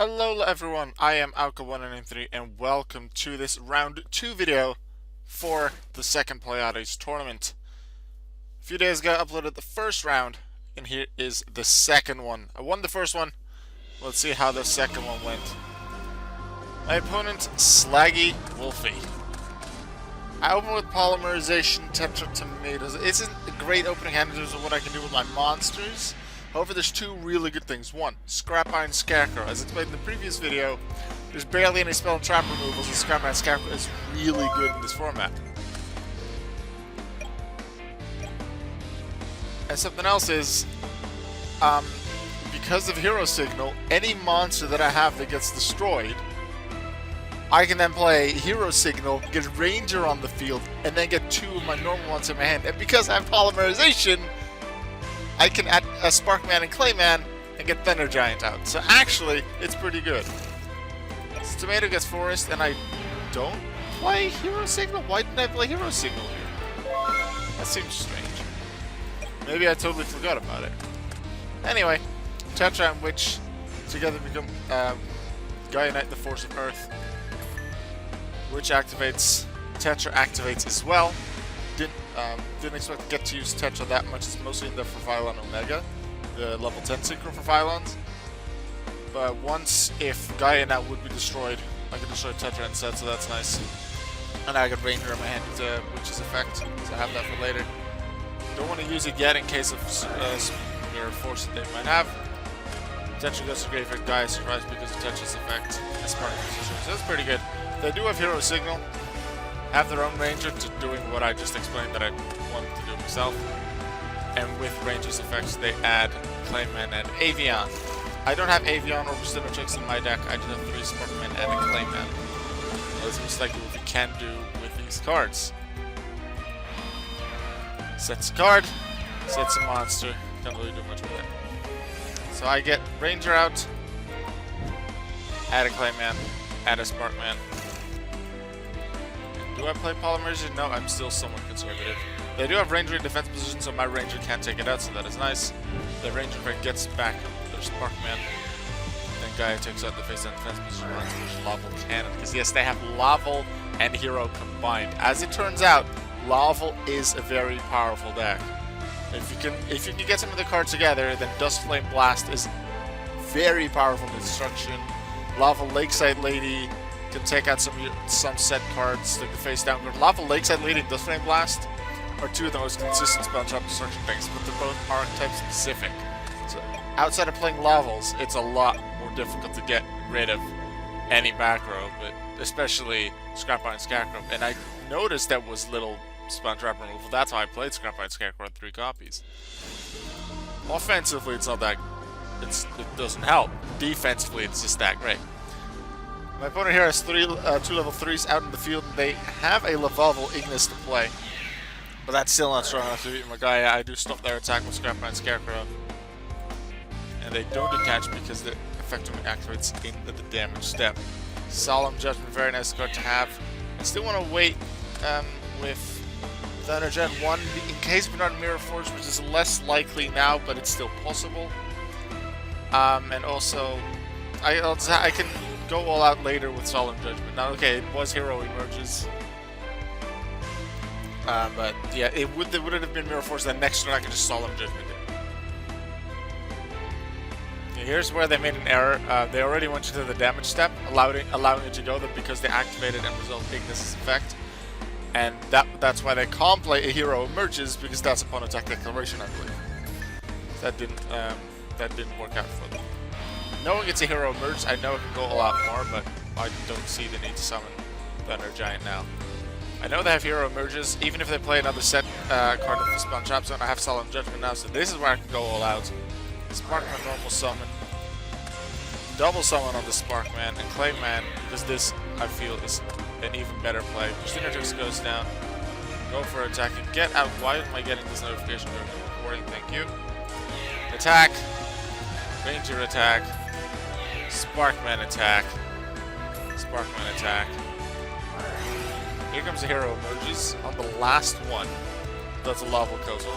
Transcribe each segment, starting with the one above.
Hello everyone, I am Alka1993 and welcome to this round 2 video for the second Pleiades Tournament. A few days ago I uploaded the first round and here is the second one. I won the first one, let's see how the second one went. My opponent, Slaggy Wolfie. I open with Polymerization, Tetra Tomatoes. It isn't a great opening hand in terms of what I can do with my monsters. However, there's two really good things. One, Scrap Iron Scarecrow. As explained in the previous video, there's barely any spell and trap removals, and Scrap Iron Scarecrow is really good in this format. And something else is, because of Hero Signal, any monster that I have that gets destroyed, I can then play Hero Signal, get Ranger on the field, and then get two of my normal ones in my hand. And because I have Polymerization, I can add a Sparkman and Clayman and get Thunder Giant out. So actually, it's pretty good. So Tomato gets Forest, and I don't play Hero Signal? Why didn't I play Hero Signal here? That seems strange. Maybe I totally forgot about it. Anyway, Tetra and Witch together become Gaia-Knight, the Force of Earth. Witch activates, Tetra activates as well. Didn't expect to get to use Tetra that much. It's mostly in there for Vylon Omega, the level 10 synchro for Vylons. But once, if Gaia-Knight would be destroyed, I can destroy Tetra instead, so that's nice. And I got Ranger in my hand with Witch's effect, so I have that for later. Don't want to use it yet in case of Mirror Force that they might have. Tetra goes to Graveyard, Gaia is surprised because of Tetra's effect, and Spark Position, so that's pretty good. They do have Hero Signal, have their own Ranger to doing what I just explained that I wanted to do myself. And with Ranger's effects, they add Clayman and Avion. I don't have Avion or Synertrix in my deck, I just have 3 Sparkman and a Clayman. That's most likely what we can do with these cards. Sets a card, sets a monster, can't really do much with it. So I get Ranger out, add a Clayman, add a Sparkman. Do I play Polymerization? No, I'm still somewhat conservative. They do have Ranger in defense position, so my Ranger can't take it out, so that is nice. The Ranger effect gets back their Sparkman. Then Gaia takes out the face down defense position, runs with Laval Cannon. Because yes, they have Laval and Hero combined. As it turns out, Laval is a very powerful deck. If you can get some of the cards together, then Dust Flame Blast is very powerful in destruction. Laval Lakeside Lady can take out some set cards like the face down card. Laval Lakeside Lady and Dust Flame Blast are two of the most consistent spell trap destruction things, but they're both archetype specific. So outside of playing Lavals, it's a lot more difficult to get rid of any back row, but especially Scrap Iron Scarecrow. And I noticed that was little spell trap removal. That's how I played Scrap Iron Scarecrow on 3 copies. Offensively, it's not that. It doesn't help. Defensively, it's just that great. My opponent here has 2 level 3s out in the field, and they have a Laval Ignis to play. But that's still not strong enough to beat my guy. I do stop their attack with Scrap Iron Scarecrow. And they don't attach because the effectively activates into the damage step. Solemn Judgment, very nice card to have. I still want to wait with Thunder Gen 1 in case we're not Mirror Force, which is less likely now, but it's still possible. And also, I can go all out later with Solemn Judgment. Now, okay, it was Hero Emerges. But yeah, it wouldn't have been Mirror Force. Then next turn I could just Solemn Judgment it. Okay, here's where they made an error. They already went into the damage step, allowing it to go there because they activated and resolved Ignis' effect. And that's why they can't play a Hero Emerges, because that's upon attack declaration, I believe. That didn't work out for them. Knowing it's a Hero Emerge, I know it can go a lot more, but I don't see the need to summon Thunder Giant now. I know they have Hero Emerges. Even if they play another set card of the Spell and Trap Zone, I have Solemn Judgment now, so this is where I can go all out. Sparkman normal summon. Double summon on the Sparkman and Clayman, because this, I feel, is an even better play. Synertrix goes down. Go for attacking. Get out. Why am I getting this notification during the recording? Thank you. Attack. Ranger attack. Sparkman attack. Sparkman attack. Here comes the Hero Emerges on the last one. That's a Laval Kotal.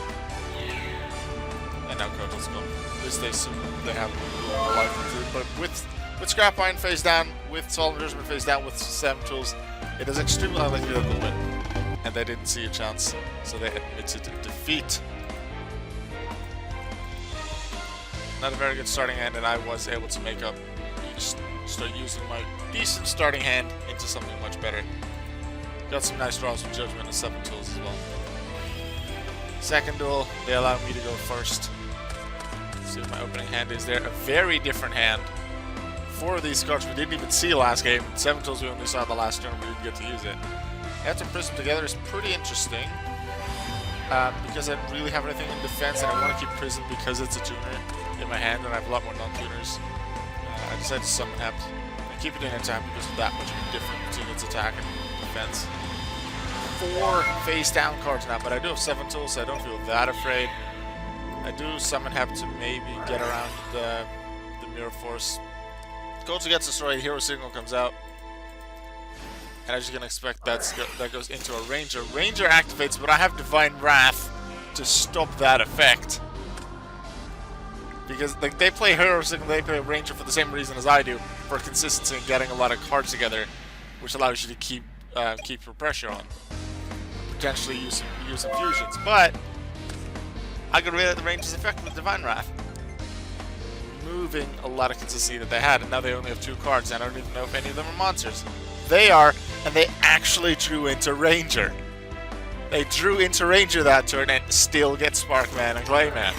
And now Kotal's gone. This they have a life into it, but with With Scrap Iron face down, with Solid Nourishment face down, with 7 tools, it is extremely unlikely that they'll win. And they didn't see a chance, so they admitted defeat. Not a very good starting hand, and I was able to make up, start using my decent starting hand into something much better. Got some nice draws with Judgment and 7 tools as well. Second duel, they allow me to go first. Let's see what my opening hand is there. A very different hand. 4 of these cards we didn't even see last game. 7 tools we only saw the last turn, we didn't get to use it. After Prism together is pretty interesting. Because I don't really have anything in defense, and I want to keep Prism because it's a tuner in my hand, and I have a lot more non-tuners. I decided to summon Hept and keep it in attack because of that much of a difference between its attack and defense. 4 face down cards now, but I do have 7 tools, so I don't feel that afraid. I do summon Hept to maybe get around the Mirror Force. Culture gets destroyed, Hero Signal comes out. And as you can expect, that goes into a Ranger. Ranger activates, but I have Divine Wrath to stop that effect. Because like, they play Hero Signal, they play Ranger for the same reason as I do, for consistency and getting a lot of cards together, which allows you to keep your pressure on. Potentially use infusions, but I got rid of the Ranger's effect with Divine Wrath, removing a lot of consistency that they had, and now they only have 2 cards, and I don't even know if any of them are monsters. They are, and they actually drew into Ranger. They drew into Ranger that turn and still get Sparkman and Clayman.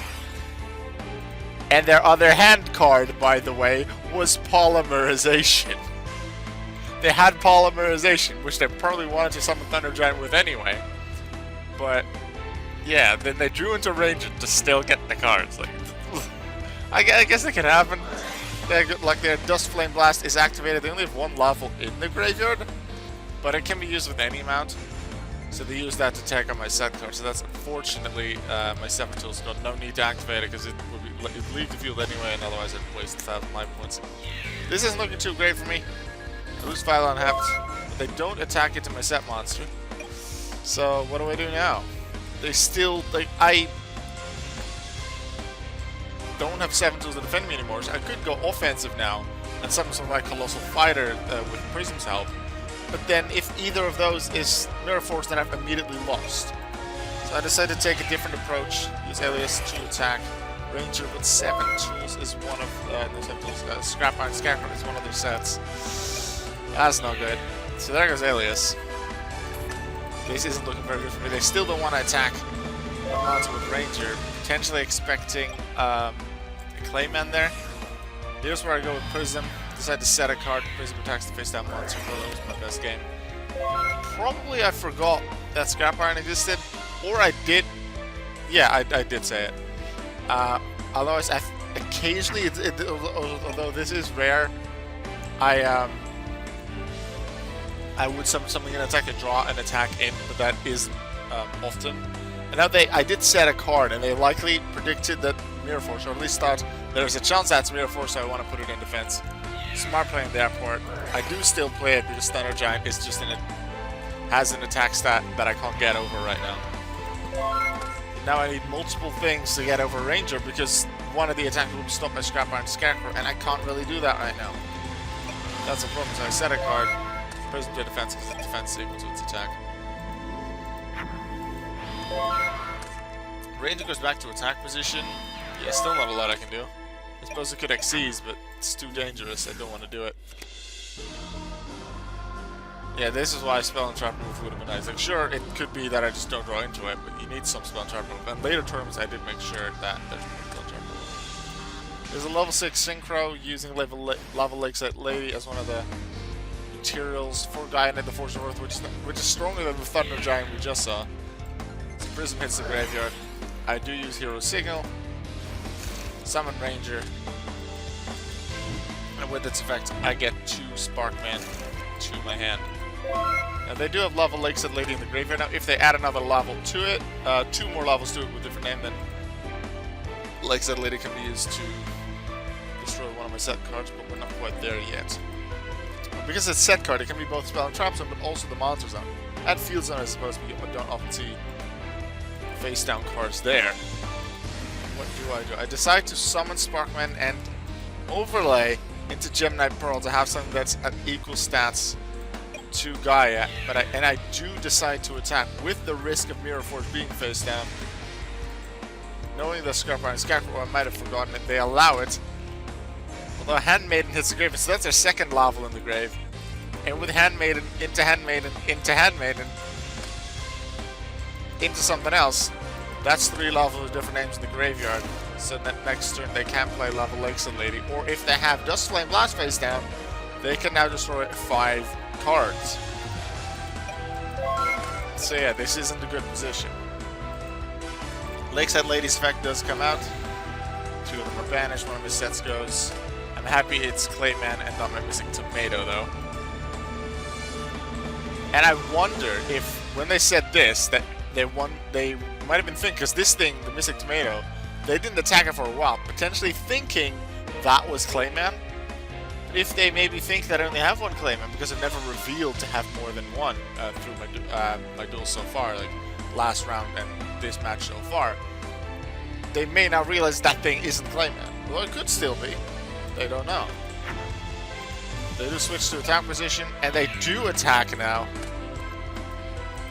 And their other hand card, by the way, was Polymerization. They had Polymerization, which they probably wanted to summon Thunder Giant with anyway. But, yeah, then they drew into Ranger to still get the cards. Like, I guess it can happen. Like their Dust Flame Blast is activated. They only have 1 Laval in the graveyard, but it can be used with any amount. So they use that to take on my set card. So that's unfortunately my 7 tools got no need to activate it because it would leave the field anyway, and otherwise I'd waste 1,000 life points. This isn't looking too great for me. I lose Vylon Hept, but they don't attack into my set monster. So what do I do now? They still I don't have 7 tools to defend me anymore, so I could go offensive now and summon some like Colossal Fighter with Prism's help. But then if either of those is Mirror Force, then I've immediately lost. So I decided to take a different approach. Use Alias to attack. Ranger with 7 tools is one of no 7 tools. Scrap Iron Scarecrow is one of their sets. That's not good. So there goes Alias. This isn't looking very good for me. They still don't want to attack the monster with Ranger, potentially expecting a Clayman there. Here's where I go with Prism. Decide to set a card. Prism attacks the face down monster. Well, that was my best game. Probably I forgot that Scrap Iron existed, or I did. Yeah, I did say it. Otherwise, occasionally, although this is rare, I would summon something and attack a draw and attack in, but that isn't often. And now I did set a card, and they likely predicted that Mirror Force, or at least thought there's a chance that's Mirror Force, so I want to put it in defense. Smart play in that part. I do still play it because Thunder Giant is just has an attack stat that I can't get over right now. Now I need multiple things to get over Ranger because one of the attacks will be stopped by Scrap Iron Scarecrow, and I can't really do that right now. That's a problem, so I set a card. Prism to defense because it's defense equal to its attack. Ranger goes back to attack position. Yeah, still not a lot I can do. I suppose it could Xyz, but it's too dangerous. I don't want to do it. Yeah, this is why Spell and Trap Remove would have been nice. Like, sure, it could be that I just don't draw into it, but you need some Spell and Trap Remove. And later tournaments, I did make sure that there's more Spell and Trap Remove. There's a level 6 Synchro using Lava Lakeside Lady as one of the materials for Gaia and the Force of Earth, which is stronger than the Thunder Giant we just saw. So Prism hits the graveyard. I do use Hero Signal. Summon Ranger. And with its effect, I get 2 Sparkman to my hand. Now they do have Lava Lakeside Lady in the graveyard. Now if they add another level to it, 2 more levels to it with a different name, then Lakeside Lady can be used to destroy one of my set cards, but we're not quite there yet. Because it's set card, it can be both Spell and Trap Zone, but also the Monster Zone. And Field Zone, I suppose, but I don't often see face down cards there. What do? I decide to summon Sparkman and overlay into Gemini Pearl to have something that's at equal stats to Gaia, but I do decide to attack with the risk of Mirror Force being face down. Knowing the Scarper and Scarecrow, I might have forgotten it. They allow it. Although Handmaiden hits the grave, so that's their second Laval in the grave. And with Handmaiden, into Handmaiden, into Handmaiden, into something else, that's 3 Laval with different names in the graveyard. So that next turn they can play Laval Lakes and Lady, or if they have Dust Flame Blast face down, they can now destroy 5 cards. So yeah, this isn't a good position. Lakeside Lady's effect does come out. 2 of them are banished, one of his sets goes. I'm happy it's Clayman and not my Missing Tomato though. And I wonder if, when they said this, that they might have been thinking, because this thing, the Missing Tomato, they didn't attack it for a while, potentially thinking that was Clayman. If they maybe think that I only have one Clayman, because it never revealed to have more than one through my duel so far, like last round and this match so far, they may now realize that thing isn't Clayman. Well, it could still be. They don't know. They do switch to attack position, and they do attack now.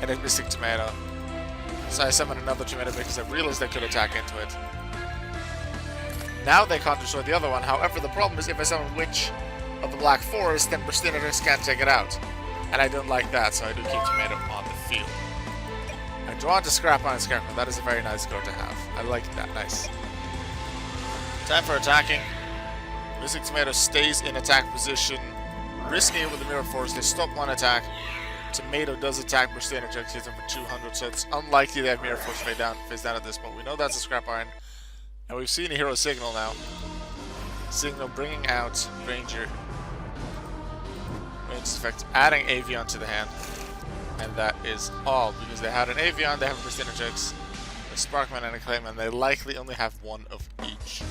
And it's Mystic Tomato. So I summon another tomato because I realized they could attack into it. Now they can't destroy the other one. However, the problem is if I summon Witch of the Black Forest, then Pristinators can't take it out. And I don't like that, so I do keep Tomato on the field. I draw into Scrap Iron Scarecrow. That is a very nice card to have. I like that. Nice. Time for attacking. Mystic Tomato stays in attack position, risking it with the Mirror Force. They stop one attack. Tomato does attack Pristinators, hits him for 200, so it's unlikely they have Mirror Force face down at this point. We know that's a Scrap Iron. And we've seen a Hero Signal now. Signal bringing out Ranger. Ranger's effect, adding Avion to the hand. And that is all, because they had an Avion, they have a Pristinators, a Sparkman, and a Clayman. They likely only have one of each.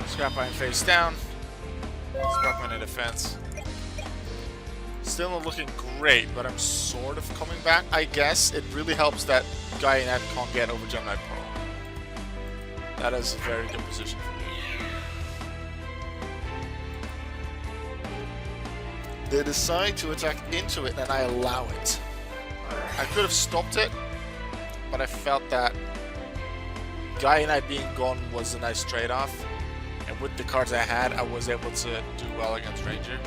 Scrap Iron face down. Sparkman in defense. Still not looking great, but I'm sort of coming back, I guess. It really helps that Gaia Net can't get over Gemini Pearl. That is a very good position for me. They decide to attack into it, and I allow it. I could have stopped it, but I felt that Gaia Knight being gone was a nice trade-off. And with the cards I had, I was able to do well against Ranger.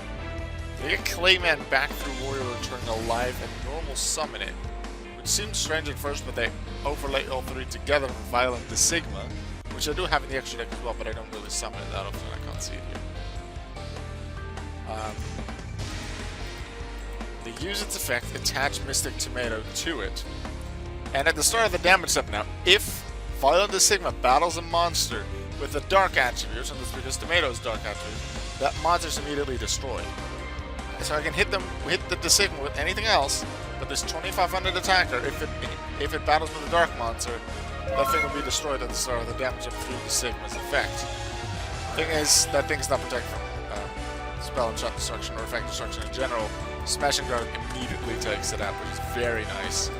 They get Clayman back through Warrior Return alive and normal summon it. Which seems strange at first, but they overlay all 3 together with Vylon the Sigma. Which I do have in the extra deck as well, but I don't really summon it that often. I can't see it here. They use its effect, attach Mystic Tomato to it. And at the start of the damage step now, if Vylon the Sigma battles a monster with a dark attribute, and that's because Tomato's dark attribute, that monster's immediately destroyed. So I can hit the Sigma with anything else, but this 2500 attacker, if it battles with a dark monster, that thing will be destroyed at the start of the damage up through the Sigma's effect. Thing is, that thing is not protected from spell and shot destruction or effect destruction in general. Smashing Guard immediately takes it out, which is very nice.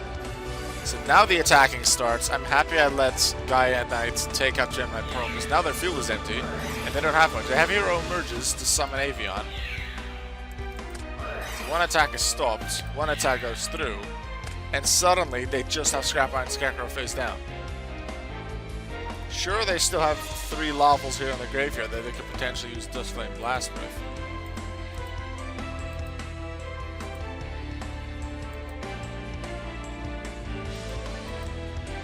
So now the attacking starts. I'm happy I let Gaia Knight take out Gemini Pearl, because now their field is empty, and they don't have much. They have Hero Emerges to summon Avion. So one attack is stopped, one attack goes through, and suddenly they just have Scrap Iron Scarecrow face down. Sure, they still have 3 Lavals here in the graveyard that they could potentially use Dust Flame Blast with.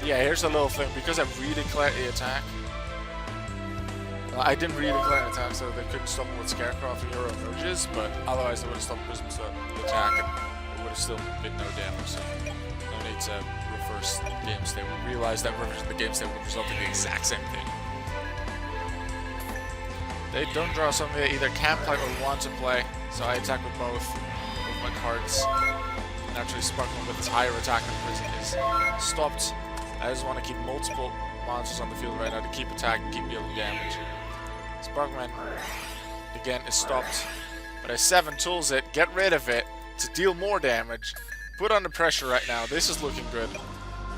Yeah, here's a little thing. Because I redeclared the attack, I didn't redeclare an attack, so they couldn't stop me with Scarecrow if Hero Emerges, but otherwise they would have stopped Prism's attack and it would have still been no damage, so no need to reverse the game state. We realized that reversing the game state would result in the exact same thing. They don't draw something they either can play or want to play, so I attack with both my cards. Naturally, Sparkman with his higher attack than Prison is stopped. I just want to keep multiple monsters on the field right now to keep attacking, keep dealing damage. Sparkman, again, is stopped. But I 7 tools it, get rid of it to deal more damage. Put under pressure right now. This is looking good.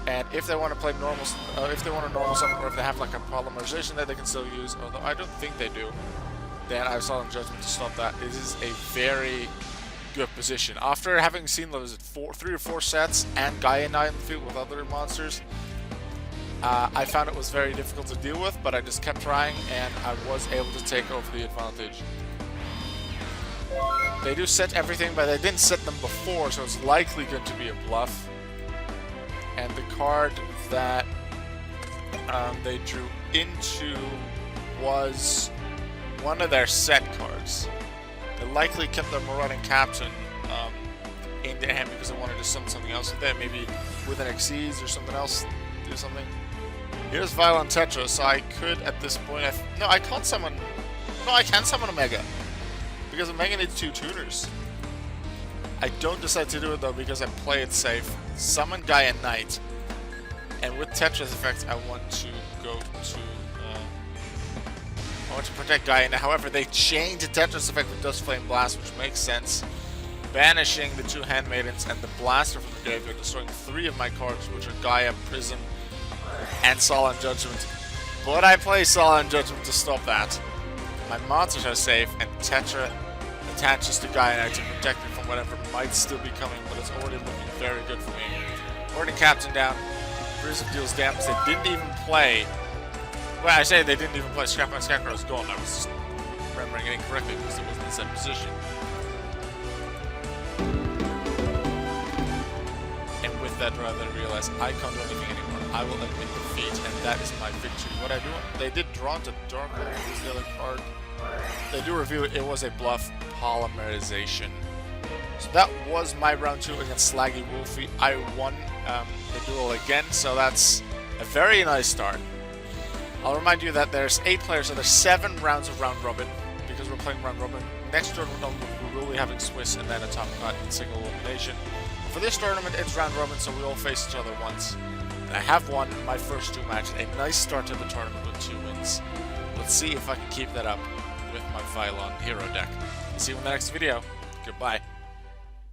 And if they want to play normal, if they want a normal summon, or if they have like a polymerization that they can still use, although I don't think they do, then I have Solemn Judgment to stop that. It is a very good position. After having seen those 3 or 4 sets and Gaia Knight in the field with other monsters, I found it was very difficult to deal with, but I just kept trying and I was able to take over the advantage. They do set everything, but they didn't set them before, so it's likely going to be a bluff. And the card that they drew into was one of their set cards. They likely kept their Marauding Captain in their hand because they wanted to summon something else with it, maybe with an Xyz or something else, do something. Here's Vylon Tetra, so I could at this point, no, I can't summon, no, I can summon Omega, because Omega needs 2 tuners. I don't decide to do it though because I play it safe, summon Gaia Knight, and with Tetra's effect I want to go to, I want to protect Gaia. However, they change the Tetra's effect with Dust Flame Blast, which makes sense, banishing the 2 Handmaidens and the Blaster from the graveyard, destroying 3 of my cards, which are Gaia, Prism, and Solemn Judgment. But I play Solemn Judgment to stop that. My monsters are safe, and Tetra attaches to Gaia Knight to protect me from whatever might still be coming, but it's already looking very good for me. Already Captain down. Prism deals damage. They didn't even play. Well, I say they didn't even play Scrap My Scarecrow's gone. I was just remembering it incorrectly because it wasn't in the same position. And with that, rather than realize I can't do anything anymore, I will admit defeat, and that is my victory. What I do, they did draw into Dark Hole, who's the other card. They do reveal it was a bluff polymerization. So that was my round 2 against Slaggy Wolfie. I won the duel again, so that's a very nice start. I'll remind you that there's 8 players, so there's 7 rounds of round robin, because we're playing round robin. Next tournament we will be having Swiss and then a top cut in single elimination. For this tournament it's round robin, so we all face each other once. And I have won my first 2 matches. A nice start to the tournament with 2 wins. Let's see if I can keep that up with my Vylon hero deck. See you in the next video. Goodbye.